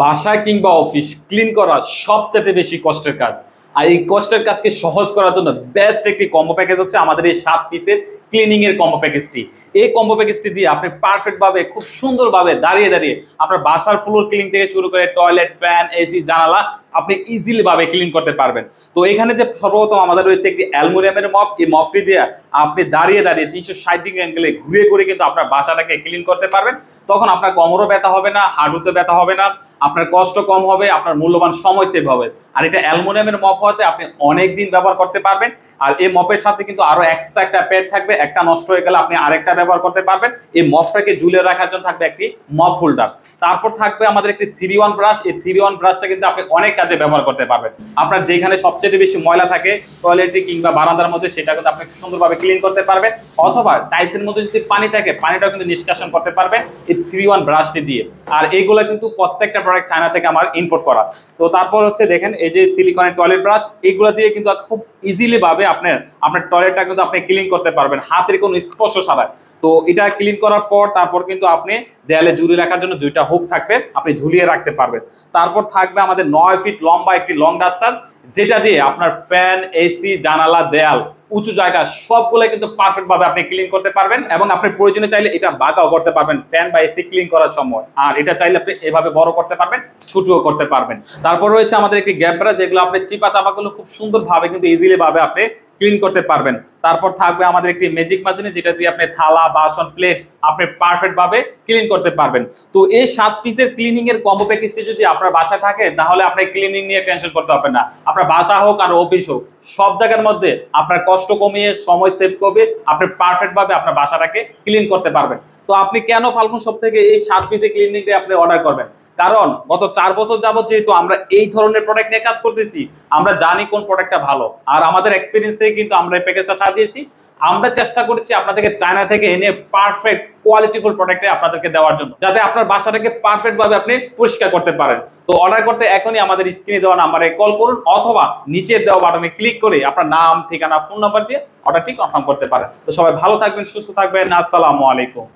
বাসা কিংবা office clean করা সবচেয়ে বেশি কষ্টের কাজ। আর এই কষ্টের কাজকে সহজ করার জন্য বেস্ট একটি কম্বো প্যাকেজ হচ্ছে আমাদের এই 7 পিসের ক্লিনিং এর কম্বো প্যাকেজটি। এই কম্বো প্যাকেজটি দিয়ে আপনি পারফেক্ট ভাবে খুব সুন্দরভাবে দাঁড়িয়ে দাঁড়িয়ে আপনার বাসার ফ্লোর ক্লিন থেকে শুরু করে টয়লেট, ফ্যান, এসি, জানালা আপনি ইজিলি ভাবে ক্লিন করতে পারবেন। তো এখানে যে সর্বপ্রথম আমাদের রয়েছে একটি অ্যালুমিনিয়ামের মপ। এই মপটি দিয়ে আপনি দাঁড়িয়ে দাঁড়িয়ে 360 ডিগ্রি অ্যাঙ্গেলে ঘুরে ঘুরে কিন্তু আপনার বাসাটাকে ক্লিন করতে পারবেন। তখন আপনার কোমরও ব্যথা হবে না, হাঁটুতে ব্যথা হবে না, আপনার কষ্ট কম হবে, আপনার মূল্যবান সময় সেভ হবে। আর এটা অ্যালুমিনিয়ামের মপ হওয়াতে আপনি অনেক দিন ব্যবহার করতে পারবেন। আর এই মপের সাথে কিন্তু আরো এক্সট্রা একটা প্যাড থাকবে, একটা নষ্ট হয়ে গেলে আপনি আরেকটা ব্যবহার করতে পারবেন। এই মপটাকে ঝুলিয়ে রাখার জন্য থাকবে একটি মপ হোল্ডার। তারপর থাকবে আমাদের একটি 3-in-1 ব্রাশ। এই 3-in-1 ব্রাশটা কিন্তু আপনি অনেক কাজে ব্যবহার করতে পারবেন। আপনার যেখানে সবচেয়ে বেশি ময়লা থাকে টয়লেটে কিংবা বারান্দার মধ্যে, সেটা কিন্তু আপনি সুন্দরভাবে ক্লিন করতে পারবেন। অথবা টাইলসের মধ্যে যদি পানি থাকে, পানিটাও কিন্তু নিষ্কাশন করতে পারবেন এই 3-in-1 ব্রাশটি দিয়ে। আর এইগুলো কিন্তু প্রত্যেকটা প্রোডাক্ট চায়না থেকে আমার ইম্পোর্ট করা। তো তারপর হচ্ছে দেখেন এই যে সিলিকনের টয়লেট ব্রাশ, এইগুলো দিয়ে কিন্তু খুব ইজিলি ভাবে আপনার টয়লেটটা কিন্তু আপনি ক্লিন করতে পারবেন হাতের কোনো স্পর্শ ছাড়াই। তো এটা ক্লিন করার পর তারপর কিন্তু আপনি দেয়ালে ঝুলিয়ে রাখার জন্য 2টা হুক থাকবে, আপনি ঝুলিয়ে রাখতে পারবেন। তারপর থাকবে আমাদের 9 ফিট লম্বা একটি লং ডাস্টার, যেটা দিয়ে আপনার ফ্যান, এসি, জানালা, দেয়াল, উঁচু জায়গা সবগুলো কিন্তু পারফেক্ট ভাবে আপনি ক্লিন করতে পারবেন। এবং আপনি প্রয়োজনে চাইলে এটা বাঁকাও করতে পারবেন ফ্যান বা এসি ক্লিন করার সময়। আর এটা চাইলে আপনি এভাবে বড় করতে পারবেন, ছোটও করতে পারবেন। তারপর রয়েছে আমাদের একটি গ্যাপ ব্রাশ, যেগুলো আপনি চিপা চাপাগুলো খুব সুন্দর ভাবে কিন্তু ইজিলি ভাবে আপনি ক্লিন করতে পারবেন। তারপর থাকবে আমাদের একটি ম্যাজিক মাজনি, যেটা দিয়ে আপনি থালা, বাসন, প্লেট আপনি পারফেক্ট ভাবে ক্লিন করতে পারবেন। তো এই 7 পিসের ক্লিনিং এর কম্বো প্যাকেজটি যদি আপনার বাসায় থাকে, তাহলে আপনি ক্লিনিং নিয়ে টেনশন করতে হবে না। আপনার বাসা হোক আর অফিস হোক, সব জায়গার মধ্যে আপনার কষ্ট কমিয়ে সময় সেভ করবে, আপনি পারফেক্ট ভাবে আপনার বাসাটাকে ক্লিন করতে পারবেন। তো আপনি কেন ফাল্গুন শপ থেকে এই 7 পিসের ক্লিনিংটা আপনি অর্ডার করবেন? কারণ গত 4 বছর যাবত যেহেতু আমরা এই ধরনের প্রোডাক্ট নিয়ে কাজ করতেছি, আমরা জানি কোন প্রোডাক্টটা ভালো। আর আমাদের এক্সপিরিয়েন্স থেকে কিন্তু আমরা এই প্যাকেজটা সাজিয়েছি। আমরা চেষ্টা করছি আপনাদেরকে চায়না থেকে এনে পারফেক্ট কোয়ালিটিফুল প্রোডাক্টে আপনাদেরকে দেওয়ার জন্য, যাতে আপনার বাসাটাকে পারফেক্ট ভাবে আপনি পরিষ্কার করতে পারেন। তো অর্ডার করতে এখনই আমাদের স্ক্রিনে দেওয়া নাম্বারে কল করুন, অথবা নিচের দেওয়া বাটনে ক্লিক করে আপনার নাম, ঠিকানা, ফোন নাম্বার দিয়ে অর্ডারটি কনফার্ম করতে পারেন। তো সবাই ভালো থাকবেন, সুস্থ থাকবেন। আসসালামু আলাইকুম।